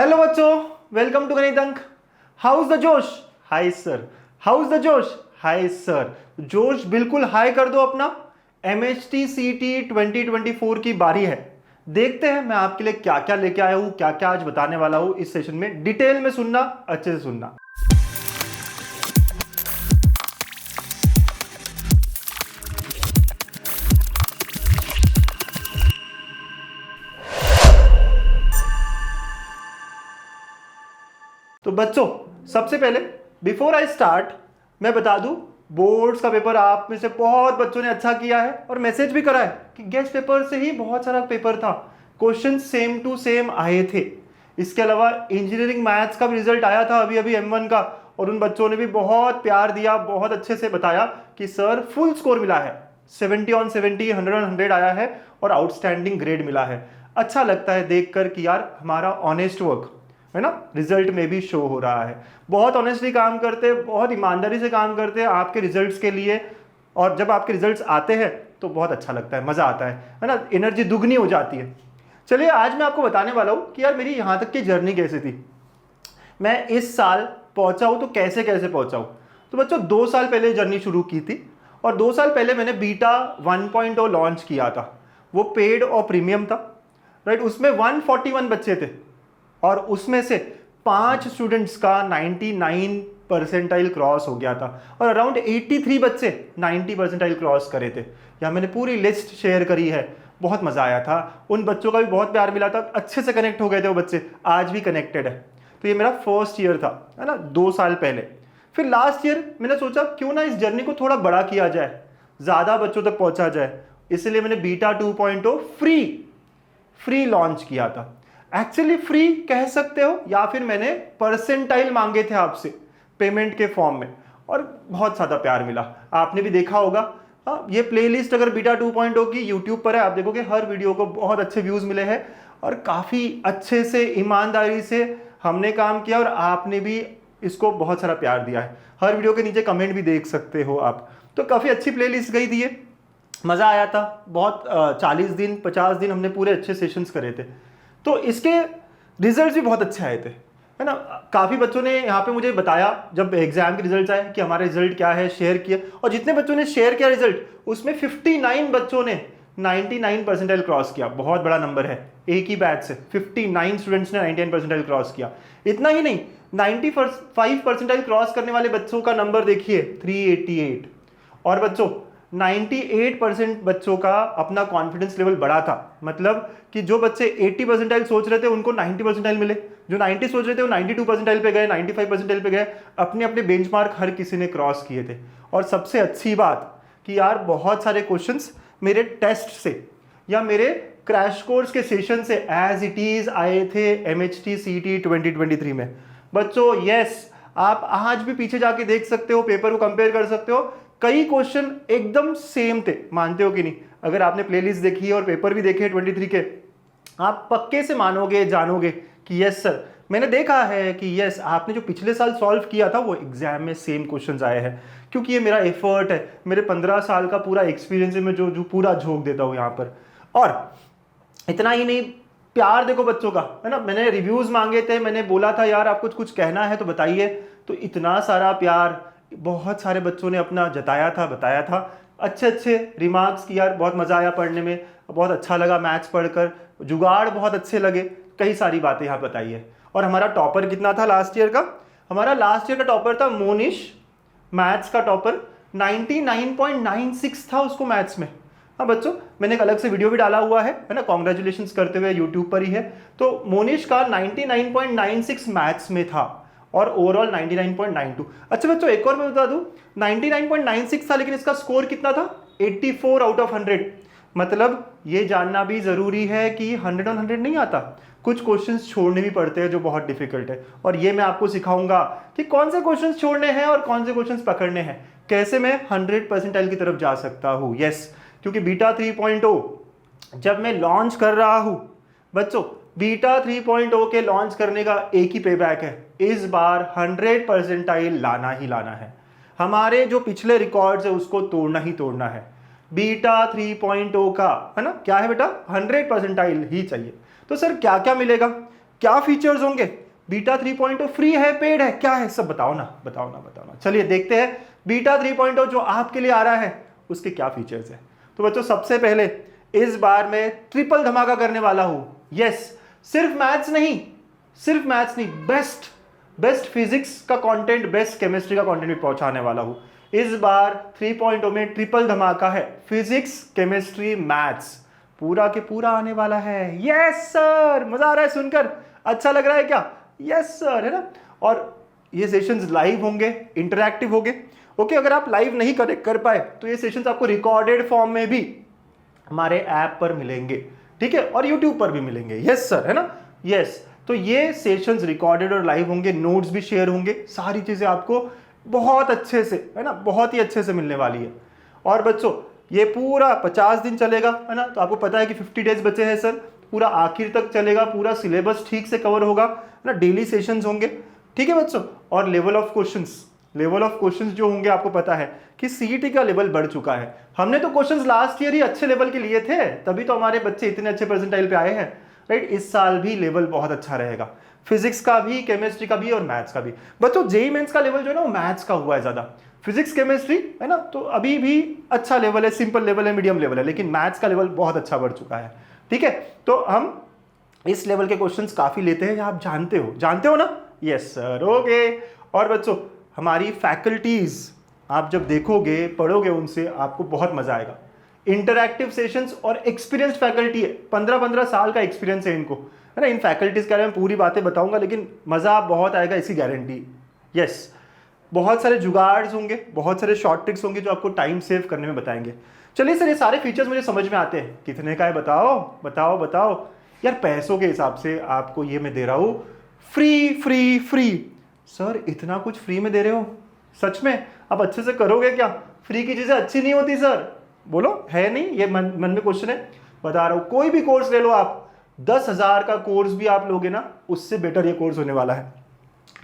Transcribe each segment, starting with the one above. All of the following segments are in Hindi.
हेलो बच्चों, वेलकम टू गणित अंक। हाउस द जोश? Hi sir. हाउस द जोश? Hi sir. जोश बिल्कुल हाई कर दो अपना। MHT CT 2024 की बारी है। देखते हैं मैं आपके लिए क्या क्या लेके आया हूं, क्या क्या आज बताने वाला हूं। इस सेशन में डिटेल में सुनना, अच्छे से सुनना। तो बच्चों, सबसे पहले बिफोर आई स्टार्ट मैं बता दूं, बोर्ड्स का पेपर आप में से बहुत बच्चों ने अच्छा किया है और मैसेज भी करा है कि गेस्ट पेपर से ही बहुत सारा पेपर था, क्वेश्चन सेम टू सेम आए थे। इसके अलावा इंजीनियरिंग मैथ्स का भी रिजल्ट आया था अभी अभी M1 का, और उन बच्चों ने भी बहुत प्यार दिया, बहुत अच्छे से बताया कि सर फुल स्कोर मिला है, 70 on 70, 100 on 100 आया है और आउटस्टैंडिंग ग्रेड मिला है। अच्छा लगता है देखकर कि यार हमारा ऑनेस्ट वर्क है ना, रिजल्ट में भी शो हो रहा है। बहुत ऑनेस्टली काम करते, बहुत ईमानदारी से काम करते हैं आपके रिजल्ट्स के लिए, और जब आपके रिजल्ट्स आते हैं तो बहुत अच्छा लगता है, मज़ा आता है ना, एनर्जी दुगनी हो जाती है। चलिए आज मैं आपको बताने वाला हूँ कि यार मेरी यहाँ तक की जर्नी कैसे थी, मैं इस साल पहुँचा हूँ तो कैसे कैसे पहुँचा हूँ। तो बच्चों 2 साल पहले जर्नी शुरू की थी, और 2 साल पहले मैंने बीटा 1.0 लॉन्च किया था। वो पेड और प्रीमियम था, राइट। उसमें 141 बच्चे थे और उसमें से 5 स्टूडेंट्स का 99 परसेंटाइल क्रॉस हो गया था, और अराउंड 83 बच्चे 90 परसेंटाइल क्रॉस करे थे। यहाँ मैंने पूरी लिस्ट शेयर करी है, बहुत मज़ा आया था। उन बच्चों का भी बहुत प्यार मिला था, अच्छे से कनेक्ट हो गए थे वो बच्चे, आज भी कनेक्टेड है। तो ये मेरा फर्स्ट ईयर था, है ना, 2 साल पहले। फिर लास्ट ईयर मैंने सोचा क्यों ना इस जर्नी को थोड़ा बड़ा किया जाए, ज़्यादा बच्चों तक पहुँचा जाए, इसलिए मैंने बीटा 2.0 फ्री लॉन्च किया था। एक्चुअली फ्री कह सकते हो, या फिर मैंने परसेंटाइल मांगे थे आपसे पेमेंट के फॉर्म में, और बहुत ज़्यादा प्यार मिला। आपने भी देखा होगा, हाँ, ये प्लेलिस्ट अगर बीटा 2.0 की यूट्यूब पर है, आप देखोगे हर वीडियो को बहुत अच्छे व्यूज़ मिले हैं, और काफ़ी अच्छे से ईमानदारी से हमने काम किया, और आपने भी इसको बहुत सारा प्यार दिया है। हर वीडियो के नीचे कमेंट भी देख सकते हो आप। तो काफ़ी अच्छी प्लेलिस्ट गई थी, मज़ा आया था बहुत। 40 दिन 50 दिन हमने पूरे अच्छे सेशंस करे थे, तो इसके रिजल्ट्स भी बहुत अच्छे आए थे, है ना। काफ़ी बच्चों ने यहाँ पे मुझे बताया जब एग्जाम के रिजल्ट्स आए कि हमारा रिजल्ट क्या है, शेयर किया, और जितने बच्चों ने शेयर किया रिजल्ट उसमें 59 बच्चों ने 99 परसेंटाइल क्रॉस किया। बहुत बड़ा नंबर है, एक ही बैच से 59 स्टूडेंट्स ने 99 परसेंटाइल क्रॉस किया। इतना ही नहीं, 95 परसेंटाइल क्रॉस करने वाले बच्चों का नंबर देखिए 388। और बच्चों 98% बच्चों का अपना कॉन्फिडेंस लेवल बढ़ा था, मतलब कि जो बच्चे 80 परसेंटाइल सोच रहे थे उनको 90 परसेंटाइल मिले, जो 90 सोच रहे थे वो 92 परसेंटाइल पे गए, 95 परसेंटाइल पे गए। अपने अपने बेंचमार्क हर किसी ने क्रॉस किए थे। और सबसे अच्छी बात कि यार बहुत सारे क्वेश्चंस मेरे टेस्ट से या मेरे क्रैश कोर्स के सेशन से एज इट इज आए थे MHT CT 2023 में। बच्चों यस, आप आज भी पीछे जाके देख सकते हो, पेपर को कंपेयर कर सकते हो, कई क्वेश्चन एकदम सेम थे, मानते हो कि नहीं। अगर आपने प्लेलिस्ट देखी है और पेपर भी देखे 23 के, आप पक्के से मानोगे, जानोगे कि यस सर, मैंने देखा है कि यस, आपने जो पिछले साल सॉल्व किया था वो एग्जाम में सेम क्वेश्चंस आए हैं। क्योंकि ये मेरा एफर्ट है, मेरे 15 साल का पूरा एक्सपीरियंस है, मैं जो पूरा झोंक देता हूँ यहाँ पर। और इतना ही नहीं, प्यार देखो बच्चों का, है ना। मैंने रिव्यूज मांगे थे, मैंने बोला था यार आपको कुछ कहना है तो बताइए, तो इतना सारा प्यार बहुत सारे बच्चों ने अपना जताया था, बताया था, अच्छे अच्छे रिमार्क्स की। यार बहुत मज़ा आया पढ़ने में, बहुत अच्छा लगा मैथ्स पढ़कर, जुगाड़ बहुत अच्छे लगे, कई सारी बातें यहाँ बताई है। और हमारा टॉपर कितना था लास्ट ईयर का? हमारा लास्ट ईयर का टॉपर था मोनिश, मैथ्स का टॉपर, 99.96 था उसको मैथ्स में। हाँ बच्चों, मैंने एक अलग से वीडियो भी डाला हुआ है ना, कॉन्ग्रेचुलेशंस करते हुए यूट्यूब पर ही है। तो मोनिश का 99.96 मैथ्स में था, और ओवरऑल 99.92। अच्छा बच्चों, एक और मैं बता दूं, 99.96 था, लेकिन इसका स्कोर कितना था? 84 आउट ऑफ 100। मतलब ये जानना भी जरूरी है कि 100 on 100 नहीं आता, कुछ क्वेश्चंस छोड़ने भी पड़ते हैं जो बहुत डिफिकल्ट है। और ये मैं आपको सिखाऊंगा कि कौन से क्वेश्चंस छोड़ने हैं और कौन से क्वेश्चंस पकड़ने हैं, कैसे मैं 100 परसेंटाइल की तरफ जा सकता हूँ। यस, क्योंकि बीटा 3.0 जब मैं लॉन्च कर रहा हूँ बच्चों, बीटा 3.0 के लॉन्च करने का एक ही पेबैक है, इस बार 100 परसेंटाइल लाना ही लाना है। हमारे जो पिछले रिकॉर्ड्स है उसको तोड़ना ही तोड़ना है। बीटा 3.0 का, है ना, क्या है बेटा, 100 परसेंटाइल ही चाहिए। तो सर क्या क्या मिलेगा? क्या फीचर्स होंगे, बीटा 3.0 फ्री है, पेड है, क्या है, सब बताओ ना। चलिए देखते हैं बीटा 3.0 जो आपके लिए आ रहा है उसके क्या फीचर्स है। तो बच्चों सबसे पहले इस बार मैं ट्रिपल धमाका करने वाला हूं। यस, सिर्फ मैथ्स नहीं, बेस्ट फिजिक्स का कंटेंट, बेस्ट केमिस्ट्री का कंटेंट भी पहुंचाने वाला हूं। इस बार 3.0 में ट्रिपल धमाका है, फिजिक्स, केमिस्ट्री, मैथ्स पूरा के पूरा आने वाला है। यस सर, मजा आ रहा है सुनकर, अच्छा लग रहा है क्या? यस सर, है ना। और ये सेशंस लाइव होंगे, इंटरैक्टिव होंगे। ओके, अगर आप लाइव नहीं कर पाए तो ये सेशंस आपको रिकॉर्डेड फॉर्म में भी हमारे ऐप पर मिलेंगे, ठीक है, और यूट्यूब पर भी मिलेंगे। यस सर, है ना। यस, तो ये सेशंस रिकॉर्डेड और लाइव होंगे, नोट्स भी शेयर होंगे, सारी चीजें आपको बहुत अच्छे से, है ना, बहुत ही अच्छे से मिलने वाली है। और बच्चों ये पूरा 50 दिन चलेगा, है ना, तो आपको पता है कि 50 डेज बचे हैं सर, पूरा आखिर तक चलेगा, पूरा सिलेबस ठीक से कवर होगा, है ना, डेली सेशंस होंगे, ठीक है बच्चों। और लेवल ऑफ क्वेश्चंस जो होंगे, आपको पता है कि सीईटी का लेवल बढ़ चुका है। हमने तो क्वेश्चंस लास्ट ईयर ही अच्छे लेवल के लिए थे, तभी तो हमारे बच्चे इतने अच्छे परसेंटाइल पे आए हैं, राइट। इस साल भी लेवल बहुत अच्छा रहेगा, फिजिक्स का भी, केमिस्ट्री का भी और मैथ्स का भी। बच्चों जेईई मेंस का लेवल जो है ना वो मैथ्स का हुआ है ज्यादा, फिजिक्स केमिस्ट्री, है ना, तो अभी भी अच्छा लेवल है, सिंपल लेवल है, मीडियम लेवल है, लेकिन मैथ्स का लेवल बहुत अच्छा बढ़ चुका है, ठीक है। तो हम इस लेवल के क्वेश्चंस काफी लेते हैं, आप जानते हो ना। Yes sir, okay. और बच्चों हमारी फैकल्टीज आप जब देखोगे, पढ़ोगे उनसे, आपको बहुत मजा आएगा। इंटरैक्टिव सेशंस और एक्सपीरियंस्ड फैकल्टी है, 15-15 साल का एक्सपीरियंस है इनको, है ना। इन फैकल्टीज के बारे में पूरी बातें बताऊंगा, लेकिन मजा बहुत आएगा, इसकी गारंटी। यस, बहुत सारे जुगाड़्स होंगे, बहुत सारे शॉर्ट ट्रिक्स होंगे जो आपको टाइम सेव करने में बताएंगे। चलिए सर, ये सारे फीचर्स मुझे समझ में आते हैं, कितने का है बताओ यार। पैसों के हिसाब से आपको ये मैं दे रहा हूं फ्री। सर इतना कुछ फ्री में दे रहे हो, सच में आप अच्छे से करोगे क्या? फ्री की चीजें अच्छी नहीं होती सर, बोलो है नहीं, ये मन में क्वेश्चन है, बता रहा हूं। कोई भी कोर्स ले लो आप, 10,000 का कोर्स भी आप लोगे ना, उससे बेटर ये कोर्स होने वाला है।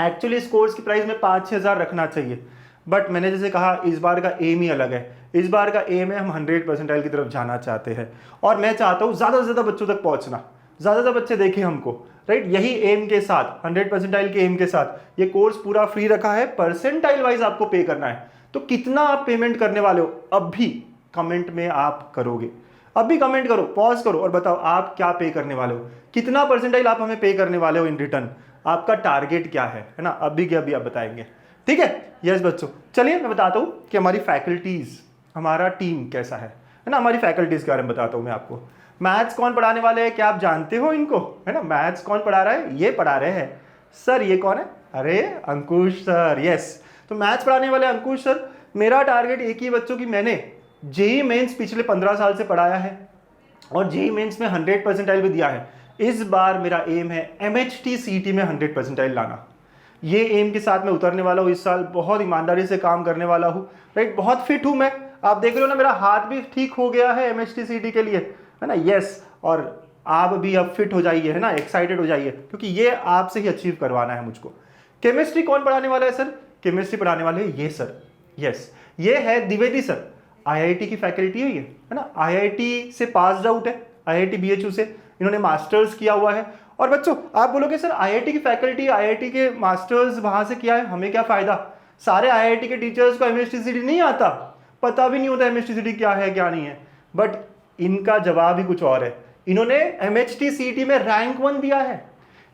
एक्चुअली इस कोर्स की प्राइस में 5-6 हज़ार रखना चाहिए, बट मैंने जैसे कहा इस बार का एम ही अलग है। इस बार का एम है हम 100 परसेंटाइल की तरफ जाना चाहते हैं, और मैं चाहता हूँ ज़्यादा से ज़्यादा बच्चों तक पहुँचना, ज़्यादा बच्चे देखें हमको, राइट। यही एम के साथ, 100 परसेंटाइल के एम के साथ ये कोर्स पूरा फ्री रखा है। परसेंटाइल वाइज आपको पे करना है, तो कितना आप पेमेंट करने वाले हो अब भी कमेंट में आप करोगे, अब भी कमेंट करो, पॉज करो और बताओ आप क्या पे करने वाले हो, कितना परसेंटाइल आप हमें पे करने वाले हो इन रिटर्न, आपका टारगेट क्या है ना, अभी के अभी आप बताएंगे, ठीक है। यस बच्चों, चलिए मैं बताता हूँ कि हमारी फैकल्टीज, हमारा टीम कैसा है ना। हमारी फैकल्टीज के बारे में बताता हूँ मैं आपको। मैथ्स कौन पढ़ाने वाले हैं, क्या आप जानते हो इनको, है ना। मैथ्स कौन पढ़ा रहा है, ये पढ़ा रहे हैं सर। ये कौन है, अरे अंकुश सर। यस, तो मैथ्स पढ़ाने वाले अंकुश सर। मेरा टारगेट एक ही बच्चों की, मैंने जेईई मेंस पिछले 15 साल से पढ़ाया है और जेईई मेंस में 100 परसेंटाइल भी दिया है। इस बार मेरा एम है एमएचटी सीईटी में 100 परसेंटाइल लाना। ये एम के साथ मैं उतरने वाला हूँ इस साल, बहुत ईमानदारी से काम करने वाला हूँ, राइट। बहुत फिट हूँ मैं, आप देख रहे हो ना, मेरा हाथ भी ठीक हो गया है एमएचटी सीईटी के लिए, है ना। यस, और आप भी अब फिट हो जाइए, है ना, एक्साइटेड हो जाइए, क्योंकि ये आपसे ही अचीव करवाना है मुझको। केमिस्ट्री कौन पढ़ाने वाला है सर, केमिस्ट्री पढ़ाने वाले ये सर। यस, ये है द्विवेदी सर, आईआईटी की फैकल्टी है ये, है ना। आईआईटी से पास आउट है, आईआईटी बीएचयू से इन्होंने मास्टर्स किया हुआ है। और बच्चों आप बोलोगे सर आईआईटी की फैकल्टी, आईआईटी के मास्टर्स वहां से किया है, हमें क्या फायदा? सारे आईआईटी के टीचर्स को एमएचटीसीटी नहीं आता, पता भी नहीं होता एमएचटीसीटी क्या है क्या नहीं है, बट इनका जवाब ही कुछ और है। इन्होंने एमएचटीसीटी में रैंक 1 दिया है,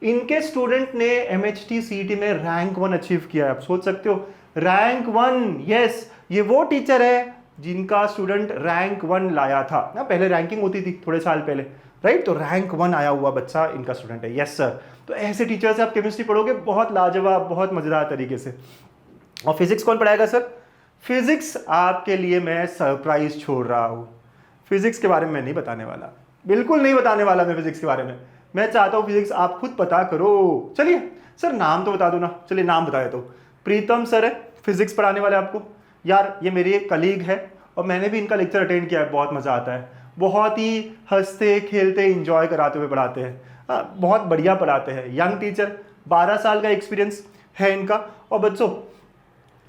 इनके स्टूडेंट ने एमएचटीसीटी में रैंक 1 अचीव किया है। आप सोच सकते हो, रैंक 1। यस, ये वो टीचर है जिनका स्टूडेंट रैंक 1 लाया था ना, पहले रैंकिंग होती थी थोड़े साल पहले, राइट, तो रैंक 1 आया हुआ बच्चा इनका स्टूडेंट है। यस सर, तो ऐसे टीचर से आप केमिस्ट्री पढ़ोगे बहुत लाजवाब, बहुत मजेदार तरीके से। और फिजिक्स कौन पढ़ाएगा सर? फिजिक्स आपके लिए मैं सरप्राइज छोड़ रहा हूँ, फिजिक्स के बारे में मैं नहीं बताने वाला, बिल्कुल नहीं बताने वाला मैं फिजिक्स के बारे में। मैं चाहता हूँ फिजिक्स आप खुद पता करो। चलिए सर नाम तो बता दो ना, चलिए नाम बता देता हूँ। प्रीतम सर है, फिजिक्स पढ़ाने वाले आपको। यार ये मेरी एक कलीग है और मैंने भी इनका लेक्चर अटेंड किया है, बहुत मज़ा आता है, बहुत ही हंसते खेलते इंजॉय कराते हुए पढ़ाते हैं, बहुत बढ़िया पढ़ाते हैं। यंग टीचर, 12 साल का एक्सपीरियंस है इनका। और बच्चों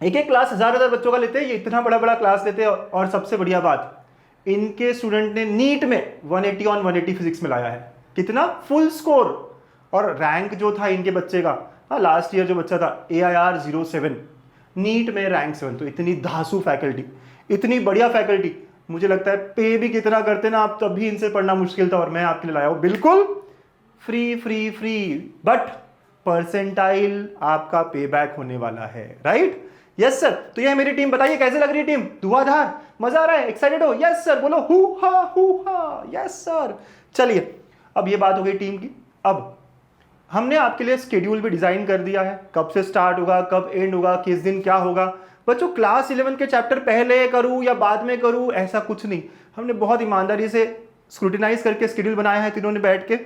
एक एक क्लास 1000 बच्चों का लेते हैं, ये इतना बड़ा बड़ा क्लास लेते हैं। और सबसे बढ़िया बात, इनके स्टूडेंट ने नीट में 180 ऑन 180 फिजिक्स में लाया है। कितना? Full score. और रैंक जो था इनके बच्चे का, हाँ लास्ट ईयर जो बच्चा था AIR 07, नीट में रैंक 7। तो इतनी धांसू फैकल्टी, इतनी बढ़िया फैकल्टी, मुझे लगता है पे भी कितना करते ना आप, तब भी इनसे पढ़ना मुश्किल था और मैं आपके लिए लाया हूं बिल्कुल free free free. But percentile आपका पे बैक होने वाला है, राइट? Yes sir. तो ये है मेरी टीम, बताइए कैसे लग रही है टीम? धुआंधार, मजा आ रहा है, एक्साइटेड हो? यस सर बोलो, हु हा, यस सर। चलिए अब ये बात हो गई टीम की। अब हमने आपके लिए स्केड्यूल भी डिजाइन कर दिया है, कब से स्टार्ट होगा, कब एंड होगा, किस दिन क्या होगा। बच्चों क्लास 11 के चैप्टर पहले करूं या बाद में करूं, ऐसा कुछ नहीं। हमने बहुत ईमानदारी से स्क्रूटिनाइज करके स्केड्यूल बनाया है तीनों ने बैठ के,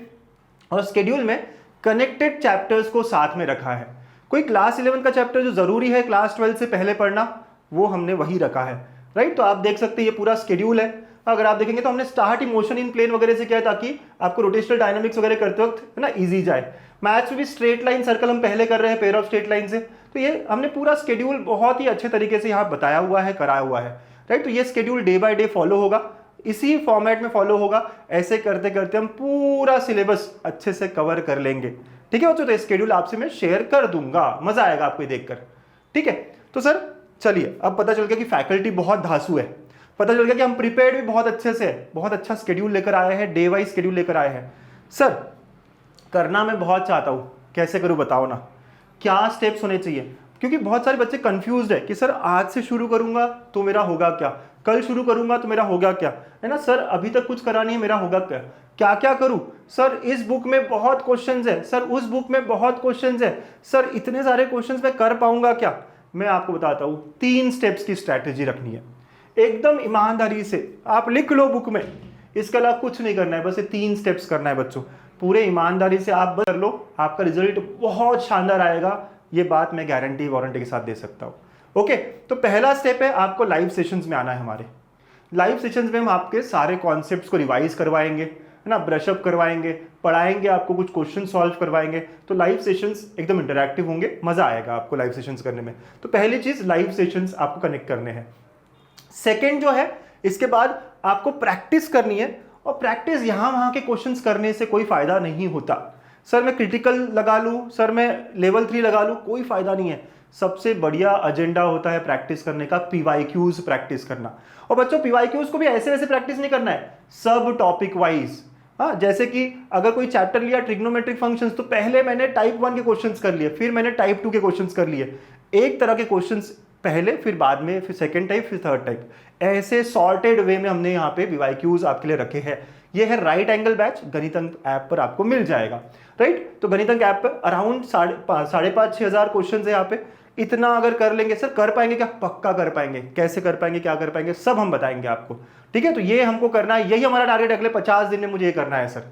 और स्केड्यूल में कनेक्टेड चैप्टर्स को साथ में रखा है। कोई क्लास 11 का चैप्टर जो जरूरी है क्लास 12 से पहले पढ़ना, वो हमने वही रखा है, राइट? तो आप देख सकते हैं ये पूरा स्केड्यूल है। अगर आप देखेंगे तो हमने स्टार्ट इमोशन इन प्लेन वगैरह से किया है ताकि आपको रोटेशनल डायनामिक्स वगैरह करते वक्त है ना इजी जाए। मैथ्स में भी स्ट्रेट लाइन सर्कल हम पहले कर रहे हैं पेयर ऑफ स्ट्रेट लाइन से। तो ये हमने पूरा स्केड्यूल बहुत ही अच्छे तरीके से यहाँ बताया हुआ है, कराया हुआ है, राइट? तो ये schedule day by day follow होगा, इसी फॉर्मेट में फॉलो होगा। ऐसे करते करते हम पूरा सिलेबस अच्छे से कवर कर लेंगे, ठीक है बच्चों? तो स्केड्यूल आपसे मैं शेयर कर दूंगा, मजा आएगा आपको देखकर, ठीक है? तो सर चलिए, अब पता चल गया कि फैकल्टी बहुत धांसू है, पता चल गया कि हम प्रिपेयर्ड भी बहुत अच्छे से है, बहुत अच्छा स्केड्यूल लेकर आए हैं, डे वाइज स्केड्यूल लेकर आए हैं। सर करना मैं बहुत चाहता हूं, कैसे करूं बताओ ना, क्या स्टेप्स होने चाहिए? क्योंकि बहुत सारे बच्चे कंफ्यूज्ड है कि सर आज से शुरू करूंगा तो मेरा होगा क्या, कल शुरू करूंगा तो मेरा होगा क्या, है ना सर? अभी तक कुछ करा नहीं है, मेरा होगा क्या, क्या क्या करूं? सर इस बुक में बहुत क्वेश्चंस है, सर उस बुक में बहुत क्वेश्चंस है, सर इतने सारे क्वेश्चंस मैं कर पाऊंगा क्या? मैं आपको बताता हूं, 3 स्टेप्स की स्ट्रैटेजी रखनी है, एकदम ईमानदारी से आप लिख लो बुक में, इसके अलावा कुछ नहीं करना है, बस ये 3 स्टेप्स करना है बच्चों। पूरे ईमानदारी से आप बस कर लो, आपका रिजल्ट बहुत शानदार आएगा, ये बात मैं गारंटी वारंटी के साथ दे सकता हूं। ओके, तो पहला स्टेप है आपको लाइव सेशंस में आना है। हमारे लाइव सेशंस में हम आपके सारे कॉन्सेप्ट्स को रिवाइज करवाएंगे, है ना, ब्रशअप करवाएंगे, पढ़ाएंगे, आपको कुछ क्वेश्चन सॉल्व करवाएंगे। तो लाइव सेशंस एकदम इंटरैक्टिव होंगे, मजा आएगा आपको लाइव सेशंस करने में। तो पहली चीज लाइव सेशंस आपको कनेक्ट करने हैं। सेकेंड जो है, इसके बाद आपको प्रैक्टिस करनी है, और प्रैक्टिस यहां वहां के क्वेश्चंस करने से कोई फायदा नहीं होता। सर मैं क्रिटिकल लगा लूं, सर मैं लेवल 3 लगा लूं, कोई फायदा नहीं है। सबसे बढ़िया एजेंडा होता है प्रैक्टिस करने का, PYQs प्रैक्टिस करना। और बच्चों PYQs को भी ऐसे ऐसे प्रैक्टिस नहीं करना है, सब टॉपिक वाइज। हाँ, जैसे कि अगर कोई चैप्टर लिया ट्रिग्नोमेट्रिक फंक्शंस, तो पहले मैंने टाइप 1 के क्वेश्चंस कर लिए, फिर मैंने टाइप 2 के क्वेश्चंस कर लिए। एक तरह के क्वेश्चंस पहले, फिर बाद में, फिर सेकंड टाइप, फिर थर्ड टाइप, ऐसे सॉर्टेड वे में हमने यहाँ पे PYQs आपके लिए रखे हैं। ये है राइट एंगल बैच, गणित अंक ऐप पर आपको मिल जाएगा, राइट? तो गणित अंक ऐप पर अराउंड 5,500-6,000 क्वेश्चन है यहाँ पे। इतना अगर कर लेंगे, सर कर पाएंगे क्या? पक्का कर पाएंगे। कैसे कर पाएंगे, क्या कर पाएंगे, सब हम बताएंगे आपको, ठीक है? तो ये हमको करना है, यही हमारा टारगेट, अगले 50 दिन में मुझे ये करना है सर,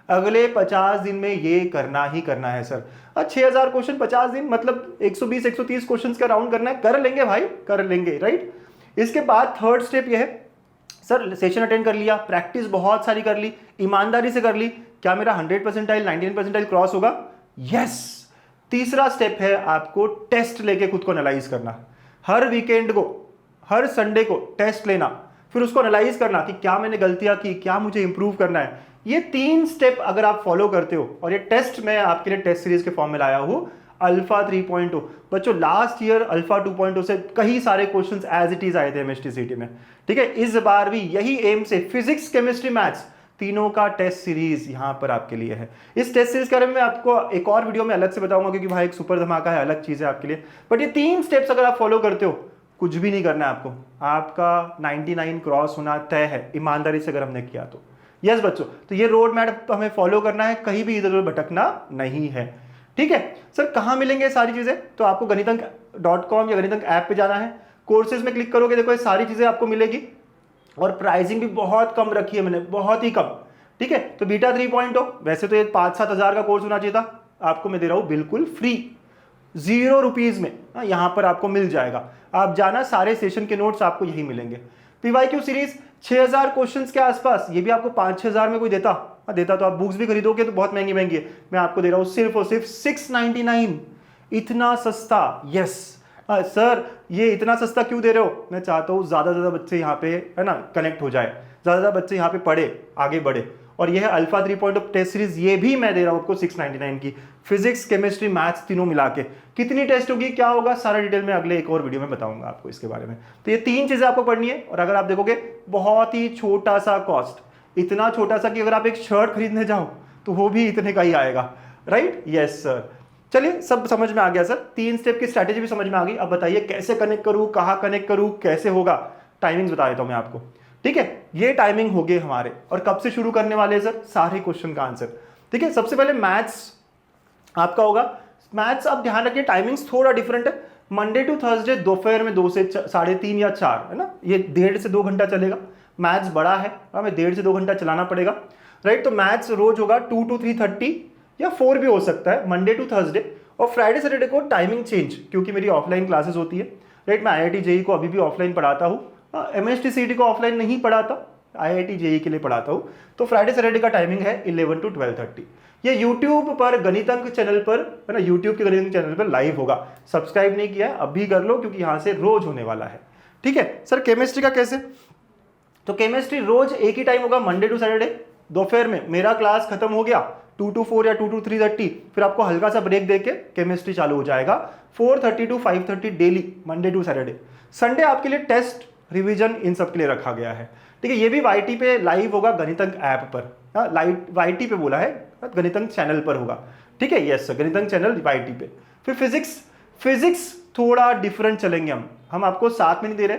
अगले 50 दिन में ये करना ही करना है सर। 6,000 क्वेश्चन 50 दिन, मतलब 120-130 क्वेश्चन का राउंड करना है, कर लेंगे भाई, कर लेंगे, राइट? इसके बाद थर्ड स्टेप ये है, सर सेशन अटेंड कर लिया, प्रैक्टिस बहुत सारी कर ली, ईमानदारी से कर ली, क्या मेरा 100 परसेंटाइल 99 परसेंटाइल क्रॉस होगा? यस। तीसरा स्टेप है आपको टेस्ट लेके खुद को एनालाइज करना, हर वीकेंड को, हर संडे को टेस्ट लेना, फिर उसको एनालाइज करना कि क्या मैंने गलतियां की, क्या मुझे इंप्रूव करना है। ये 3 स्टेप अगर आप फॉलो करते हो, और ये टेस्ट मैं आपके लिए टेस्ट सीरीज के फॉर्म में लाया हूं, अल्फा 3.0। बच्चों लास्ट ईयर अल्फा 2.0 से कई सारे क्वेश्चंस एज इट इज आए थे MSTCT में, ठीक है? इस बार भी यही एम से फिजिक्स, केमिस्ट्री, मैथ्स तीनों का टेस्ट सीरीज यहां पर आपके लिए है। इस टेस्ट सीरीज के बारे में मैं आपको एक और वीडियो में अलग से बताऊंगा, क्योंकि भाई एक सुपर धमाका है, अलग चीज है आपके लिए। बट ये 3 स्टेप्स अगर आप फॉलो करते हो, कुछ भी नहीं करना है आपको, आपका 99 क्रॉस होना तय है, ईमानदारी से अगर हमने किया तो। यस बच्चों, तो ये रोड मैप तो हमें फॉलो करना है, कहीं भी इधर उधर भटकना नहीं है, ठीक है? सर कहां मिलेंगे सारी चीजें? तो आपको गणितंक.com या गणितंक ऐप पे जाना है, कोर्सेज में क्लिक करोगे, देखो ये सारी चीजें आपको मिलेगी, और प्राइसिंग भी बहुत कम रखी है मैंने, बहुत ही कम, ठीक है? तो बीटा 3.0, वैसे तो ये 5-7 हज़ार का कोर्स होना चाहिए था, आपको मैं दे रहा हूं बिल्कुल फ्री, 0 रुपीज में। यहां पर आपको मिल जाएगा, आप जाना, सारे सेशन के नोट्स आपको यही मिलेंगे। PYQ सीरीज 6,000 क्वेश्चंस के आसपास, ये भी आपको 5-6 हज़ार में कोई देता तो आप बुक्स भी खरीदोगे तो बहुत महंगी महंगी है, मैं आपको दे रहा हूं सिर्फ और सिर्फ 699, इतना सस्ता। यस सर, ये इतना सस्ता क्यों दे रहे हो? मैं चाहता हूँ ज़्यादा से ज़्यादा बच्चे यहाँ पे, है ना, कनेक्ट हो जाए, ज़्यादा से ज़्यादा बच्चे यहाँ पे पढ़े, आगे बढ़े, और ये है अल्फा 3.0 टेस्ट सीरीज, ये भी मैं दे रहा हूँ आपको 699 की। फिजिक्स, केमिस्ट्री, मैथ्स तीनों मिला के कितनी टेस्ट होगी, क्या होगा, सारा डिटेल में अगले एक और वीडियो में बताऊंगा आपको इसके बारे में। तो ये 3 चीजें आपको पढ़नी है। और अगर आप देखोगे बहुत ही छोटा सा कॉस्ट, इतना छोटा सा कि अगर आप एक शर्ट खरीदने जाओ तो वो भी इतने का ही आएगा, राइट? Yes sir. चलिए सब समझ में आ गया सर, 3 स्टेप की स्ट्रैटेजी भी समझ में आ गई। अब बताइए कैसे कनेक्ट करूं, कहाँ कनेक्ट करूं, कैसे होगा, टाइमिंग्स बता देता हूं मैं आपको। ठीक है, ये टाइमिंग हो गए हमारे। और कब से शुरू करने वाले हैं सर, सारे क्वेश्चन का आंसर। ठीक है, सबसे पहले मैथ्स आपका होगा। मैथ्स आप ध्यान रखिए, टाइमिंग्स थोड़ा डिफरेंट है। मंडे टू थर्सडे दोपहर में 2 से 3:30 या 4, है ना, ये 1.5 से 2 घंटा चलेगा। मैथ्स बड़ा है, हमें 1.5 से 2 घंटा चलाना पड़ेगा, राइट? तो मैथ्स रोज होगा 2 to 3:30 या 4 भी हो सकता है, मंडे टू थर्सडे। और फ्राइडे सैटरडे को टाइमिंग चेंज, क्योंकि मेरी ऑफलाइन क्लासेस होती है, राइट? मैं IIT JEE को अभी भी ऑफलाइन पढ़ाता हूँ, MST CET को ऑफलाइन नहीं पढ़ाता, IIT JEE के लिए पढ़ाता हूँ। तो फ्राइडे सैटरडे का टाइमिंग है 11 to 12:30। ये यूट्यूब पर गणितंक चैनल पर, है ना, यूट्यूब के गणितंक चैनल पर लाइव होगा। सब्सक्राइब नहीं किया है अभी कर लो, क्योंकि यहाँ से रोज होने वाला है। ठीक है सर, केमिस्ट्री का कैसे? तो केमिस्ट्री रोज एक ही टाइम होगा, मंडे टू सैटरडे दोपहर में। मेरा क्लास खत्म हो गया 2 to 4 या 2 to 3:30, फिर आपको हल्का सा ब्रेक देके केमिस्ट्री चालू हो जाएगा 4:30 to 5:30 डेली, मंडे टू सैटरडे। संडे आपके लिए टेस्ट, रिवीजन, इन सब के लिए रखा गया है। ठीक है, ये भी YT पे लाइव होगा, गणितंक ऐप पर। YT पे बोला है, गणितंक चैनल पर होगा। ठीक है, यस सर, गणितंक चैनल YT पे। फिर फिजिक्स थोड़ा डिफरेंट चलेंगे हम आपको साथ में नहीं दे रहे।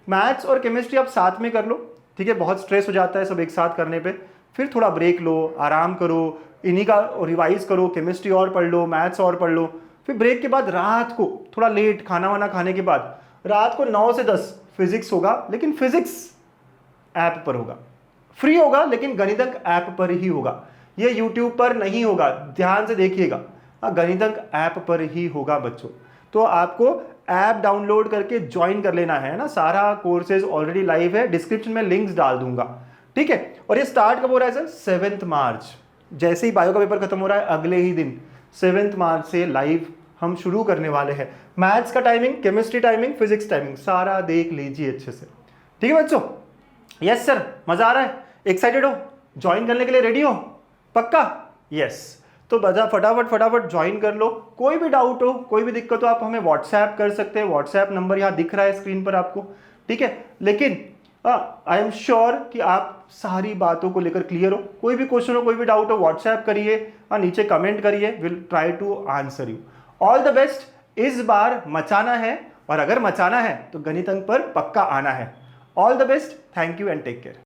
मैथ्स और केमिस्ट्री आप साथ में कर लो, ठीक है, बहुत स्ट्रेस हो जाता है सब एक साथ करने पे। फिर थोड़ा ब्रेक लो, आराम करो, इन्हीं का रिवाइज करो, केमिस्ट्री और पढ़ लो, मैथ्स और पढ़ लो। फिर ब्रेक के बाद रात को थोड़ा लेट खाना वाना खाने के बाद रात को 9 से 10 फिजिक्स होगा, लेकिन फिजिक्स ऐप पर होगा, फ्री होगा, लेकिन गणितंक ऐप पर ही होगा। ये यूट्यूब पर नहीं होगा, ध्यान से देखिएगा, गणितंक ऐप पर ही होगा बच्चों। तो आपको ऐप डाउनलोड करके ज्वाइन कर लेना है ना। सारा कोर्सेज ऑलरेडी लाइव है, डिस्क्रिप्शन में लिंक्स डाल दूंगा। ठीक है, और ये स्टार्ट कब हो रहा है सर? 7 मार्च। जैसे ही बायो का पेपर खत्म हो रहा है अगले ही दिन 7 मार्च से लाइव हम शुरू करने वाले हैं। मैथ्स का timing, chemistry timing, physics timing सारा देख लीजिए अच्छे से। ठीक है बच्चों? यस सर, मजा आ रहा है? एक्साइटेड हो? ज्वाइन करने के लिए रेडी हो? पक्का? यस। तो बजा फटाफट ज्वाइन कर लो। कोई भी डाउट हो, कोई भी दिक्कत हो, आप हमें व्हाट्सएप कर सकते हैं। व्हाट्सएप नंबर यहाँ दिख रहा है स्क्रीन पर आपको। ठीक है, लेकिन आई एम श्योर कि आप सारी बातों को लेकर क्लियर हो। कोई भी क्वेश्चन हो, कोई भी डाउट हो, व्हाट्सएप करिए, नीचे कमेंट करिए, will try to answer you. All the best. इस बार मचाना है, और अगर मचाना है तो गणितंक पर पक्का आना है। All the best, thank you and take care.